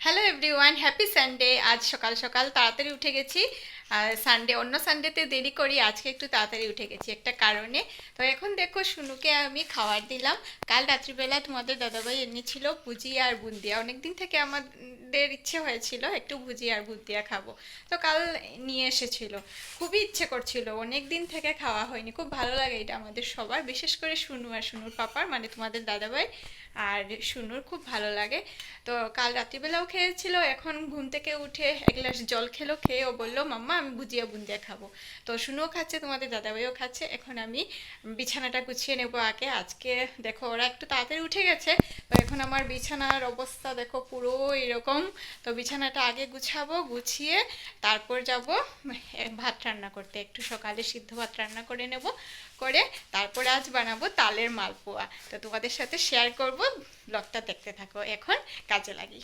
Hello everyone, happy Sunday. আজ সকাল সকাল তাড়াতাড়ি উঠে গেছি। অন্য সানডেতে দেরি করি, আজকে একটু তাড়াতাড়ি উঠে গেছি একটা কারণে। তো এখন দেখো শুনুকে আমি খাবার দিলাম। কাল রাত্রিবেলা তোমাদের দাদাভাই এনেছিল ভুজিয়া আর বুন্দিয়া। অনেকদিন থেকে আমাদের ইচ্ছে হয়েছিল একটু ভুজিয়া আর বুন্দিয়া খাবো। তো কাল নিয়ে এসেছিল, খুবই ইচ্ছে করছিল, অনেক দিন থেকে খাওয়া হয়নি। খুব ভালো লাগে এটা আমাদের সবার, বিশেষ করে শুনু আর শুনুর পাপার, মানে তোমাদের দাদাভাই আর শুনুর খুব ভালো লাগে। তো কাল রাত্রিবেলাও খেয়েছিল, এখন ঘুম থেকে উঠে এক গ্লাস জল খেলো, খেয়ে ও বললো মাম্মা আমি ভুজিয়া বুন্দিয়া খাবো। তো শুনুও খাচ্ছে, তোমাদের দাদাভাইও খাচ্ছে। এখন আমি বিছানাটা গুছিয়ে নেবো আগে। আজকে দেখো ওরা একটু তাড়াতাড়ি উঠে গেছে, তো এখন আমার বিছানার অবস্থা দেখো পুরো এরকম। তো বিছানাটা আগে গুছাবো, গুছিয়ে তারপর যাব ভাত রান্না করতে। একটু সকালে সিদ্ধ ভাত রান্না করে নেব, করে তারপর আজ বানাবো তালের মালপোয়া। তো তোমাদের সাথে শেয়ার করব, ব্লগটা দেখতে থাকো। এখন কাজে লাগি।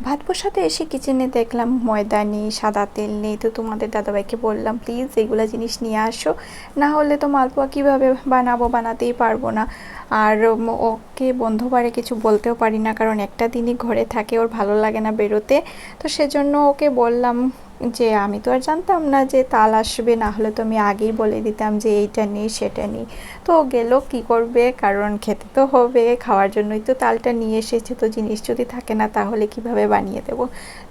ভাত বসাতে এসে কিচেনে দেখলাম ময়দা নেই, সাদা তেল নেই। তো তোমাদের দাদাভাইকে বললাম প্লিজ এগুলো জিনিস নিয়ে আসো, না হলে তো মালপোয়া কীভাবে বানাবো, বানাতেই পারবো না। আর ওকে বন্ধবারে কিছু বলতেও পারি না, কারণ একটা দিনই ঘরে থাকে, ওর ভালো লাগে না বেরোতে। তো সেজন্য ওকে বললাম যে আমি তো আর জানতাম না যে তাল আসবে, না হলে তো আমি আগেই বলে দিতাম যে এইটা নেই সেটা নেই। তো গেল কি করবে, কারণ খেতে তো হবে, খাওয়ার জন্যই তো তালটা নিয়ে এসেছে। তো জিনিস যদি থাকে না তাহলে কিভাবে বানিয়ে দেবো।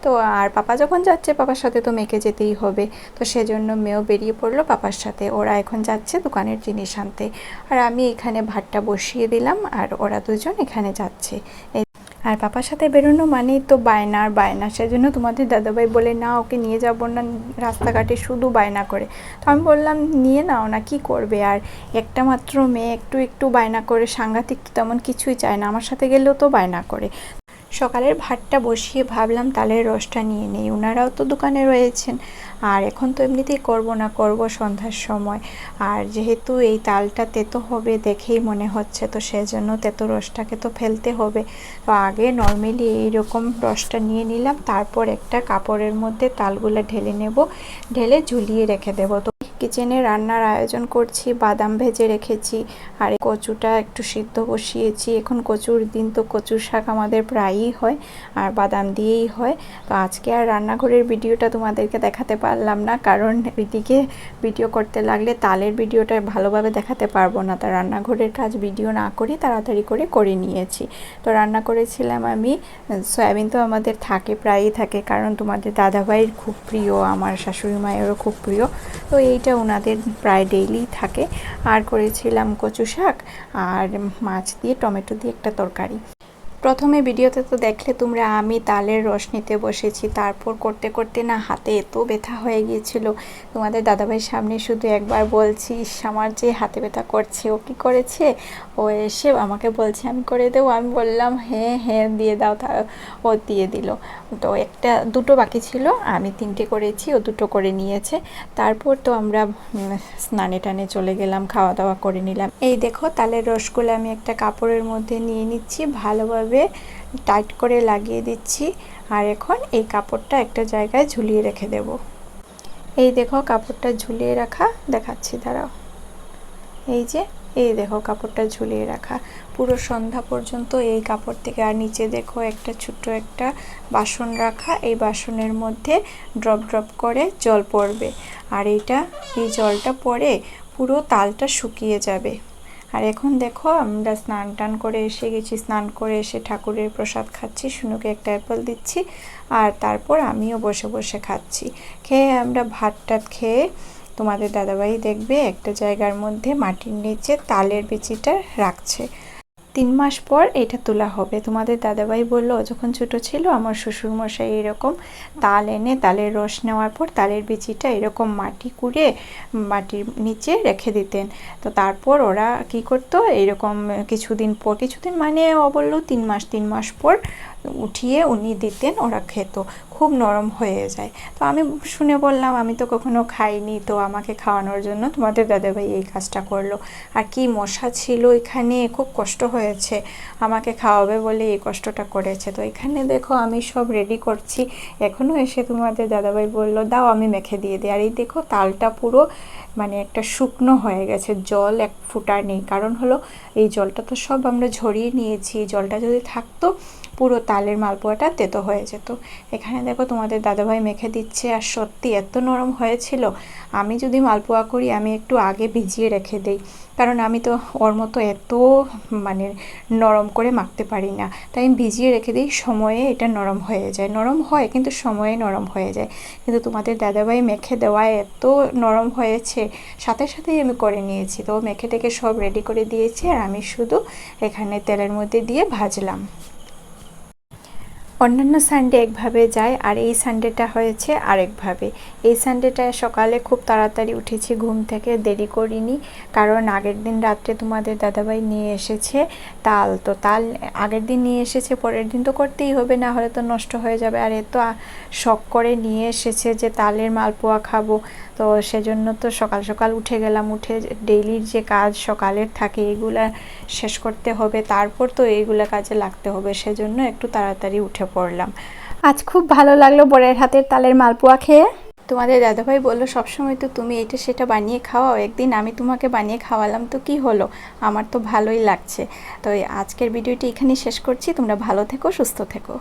তো আর পাপা যখন যাচ্ছে পাপার সাথে তো মেয়েকে যেতেই হবে। তো সেজন্য মেয়েও বেরিয়ে পড়লো পাপার সাথে। ওরা এখন যাচ্ছে দোকানের জিনিস আনতে, আর আমি এখানে ভাতটা বসিয়ে দিলাম, আর ওরা দুজন এখানে যাচ্ছে। আর পাপার সাথে বেরোনো মানেই তো বায়না আর বায়না। সেজন্য তোমাদের দাদাভাই বলে না ওকে নিয়ে যাবো না, রাস্তাঘাটে শুধু বায়না করে। তো আমি বললাম নিয়ে নাও না, কি করবে আর, একটা মাত্র মেয়ে, একটু একটু বায়না করে, সাংঘাতিক তেমন কিছুই চায় না, আমার সাথে গেলেও তো বায়না করে। সকালের ভাতটা বসিয়ে ভাবলাম তালের রসটা নিয়ে নেই, ওনারাও তো দোকানে রয়েছেন। আর এখন তো এমনিতেই করবো না, করবো সন্ধ্যার সময়। আর যেহেতু এই তালটা তেতো হবে দেখেই মনে হচ্ছে, তো সেজন্য তেতো রসটাকে তো ফেলতে হবে। তো আগে নর্মালি এইরকম রসটা নিয়ে নিলাম, তারপর একটা কাপড়ের মধ্যে তালগুলো ঢেলে নেব, ঢেলে ঝুলিয়ে রেখে দেবো। তো কিচেনে রান্নার আয়োজন করছি, বাদাম ভেজে রেখেছি, আর কচুটা একটু সিদ্ধ বসিয়েছি। এখন কচুর দিন, তো কচুর শাক আমাদের প্রায়ই হয়, আর বাদাম দিয়েই হয়। তো আজকে আর রান্নাঘরের ভিডিওটা তোমাদেরকে দেখাতে পারলাম না, কারণ এদিকে ভিডিও করতে লাগলে তালের ভিডিওটা ভালোভাবে দেখাতে পারবো না। তা রান্নাঘরের কাজ ভিডিও না করি তাড়াতাড়ি করে নিয়েছি। তো রান্না করেছিলাম আমি সয়াবিন, তো আমাদের থাকে, প্রায়ই থাকে, কারণ তোমাদের দাদাভাইয়ের খুব প্রিয়, আমার শাশুড়ি মায়েরও খুব প্রিয়। তো এইটা ওনাদের প্রায় ডেইলি থাকে। আর করেছিলাম কচু শাক আর মাছ দিয়ে টমেটো দিয়ে একটা তরকারি। প্রথমে ভিডিওতে তো দেখলে তোমরা আমি তালের রস নিতে বসেছি, তারপর করতে করতে না হাতে এত ব্যথা হয়ে গিয়েছিল। তোমাদের দাদাভাইয়ের সামনে শুধু একবার বলছি আমার যে হাতে ব্যথা করছে। ও কী করেছে, ও এসে আমাকে বলছে আমি করে দেবো, আমি বললাম হ্যাঁ হ্যাঁ দিয়ে দাও, তা ও দিয়ে দিল। তো দুটো বাকি ছিল, আমি তিনটে করেছি, ও দুটো করে নিয়েছে। তারপর তো আমরা স্নানে টানে চলে গেলাম, খাওয়া দাওয়া করে নিলাম। এই দেখো তালের রসগুলো আমি একটা কাপড়ের মধ্যে নিয়ে নিচ্ছি, ভালোভাবে টাইট করে লাগিয়ে দিচ্ছি। আর এখন এই কাপড়টা একটা জায়গায় ঝুলিয়ে রেখে দেব। এই দেখো কাপড়টা ঝুলিয়ে রাখা, দেখাচ্ছি দাঁড়াও। এই যে, এই দেখো কাপড়টা ঝুলিয়ে রাখা পুরো সন্ধ্যা পর্যন্ত এই কাপড় থেকে। আর নিচে দেখো একটা ছোট্ট একটা বাসন রাখা, এই বাসনের মধ্যে ড্রপ ড্রপ করে জল পড়বে, আর এই জলটা পড়ে পুরো তালটা শুকিয়ে যাবে। আর এখন দেখো আমরা স্নান টান করে এসে গেছি, স্নান করে এসে ঠাকুরের প্রসাদ খাচ্ছি, শুনুকে একটা অ্যাপেল দিচ্ছি, আর তারপর আমিও বসে বসে খাচ্ছি। খেয়ে আমরা ভাত টাত খেয়ে তোমাদের দাদাভাই দেখবে একটা জায়গার মধ্যে মাটির নিচে তালের বিচিটা রাখছে। 3 মাস পর এটা তোলা হবে। তোমাদের দাদাভাই বললো যখন ছোট ছিল আমার শ্বশুরমশাই এরকম তাল এনে তালের রস নেওয়ার পর তালের বিচিটা এরকম মাটি কুড়ে মাটির নিচে রেখে দিতেন। তো তারপর ওরা কি করতো, এরকম কিছুদিন মানে ও বললো 3 মাস পর উঠিয়ে উনি দিতেন, ওরা খেত, খুব নরম হয়ে যায়। তো আমি শুনে বললাম আমি তো কখনো খাইনি, তো আমাকে খাওয়ানোর জন্য তোমাদের দাদাভাই এই কাজটা করলো। আর কি মশা ছিল এখানে, খুব কষ্ট হয়েছে, আমাকে খাওয়াবে বলে এই কষ্টটা করেছে। তো এখানে দেখো আমি সব রেডি করছি, এখনও এসে তোমাদের দাদাভাই বললো দাও আমি মেখে দিয়ে দিই। আর এই দেখো তালটা পুরো মানে একটা শুকনো হয়ে গেছে, জল এক ফোঁটা নেই। কারণ হলো এই জলটা তো সব আমরা ঝরিয়ে নিয়েছি, জলটা যদি থাকতো পুরো তালের মালপোয়াটা তেতো হয়ে যেত। এখানে দেখো তোমাদের দাদাভাই মেখে দিচ্ছে, আর সত্যি এত নরম হয়েছিল। আমি যদি মালপোয়া করি আমি একটু আগে ভিজিয়ে রেখে দিই, কারণ আমি তো ওর মতো এত মানে নরম করে মাখতে পারি না, তাই আমি ভিজিয়ে রেখে দিই, সময়ে এটা নরম হয়ে যায়। নরম হয় কিন্তু সময়ে নরম হয়ে যায়। কিন্তু তোমাদের দাদাভাই মেখে দেওয়ায় এত নরম হয়েছে, সাথে সাথেই আমি করে নিয়েছি। তো মেখে টেখে সব রেডি করে দিয়েছি, আর আমি শুধু এখানে তেলের মধ্যে দিয়ে ভাজলাম। অন্যান্য সানডে একভাবে যায়, আর এই সানডেটা হয়েছে আরেকভাবে। এই সানডেটায় সকালে খুব তাড়াতাড়ি উঠেছি ঘুম থেকে, দেরি করিনি, কারণ আগের দিন রাত্রে তোমাদের দাদাভাই নিয়ে এসেছে তাল। তো তাল আগের দিন নিয়ে এসেছে, পরের দিন তো করতেই হবে, না হলে তো নষ্ট হয়ে যাবে। আর এত শখ করে নিয়ে এসেছে যে তালের মালপোয়া খাবো, তো সেজন্য তো সকাল সকাল উঠে গেলাম। উঠে ডেইলির যে কাজ সকালের থাকে এগুলা শেষ করতে হবে, তারপর তো এইগুলা কাজে লাগতে হবে, সেজন্য একটু তাড়াতাড়ি উঠে পড়লাম। আজ খুব ভালো লাগলো বরের হাতের তালের মালপোয়া খেয়ে। তোমাদের দাদাভাই বললো সবসময় তো তুমি এটা সেটা বানিয়ে খাওয়াও, একদিন আমি তোমাকে বানিয়ে খাওয়ালাম তো কি হলো, আমার তো ভালোই লাগছে। তো আজকের ভিডিওটি এখানেই শেষ করছি। তোমরা ভালো থেকো, সুস্থ থেকো।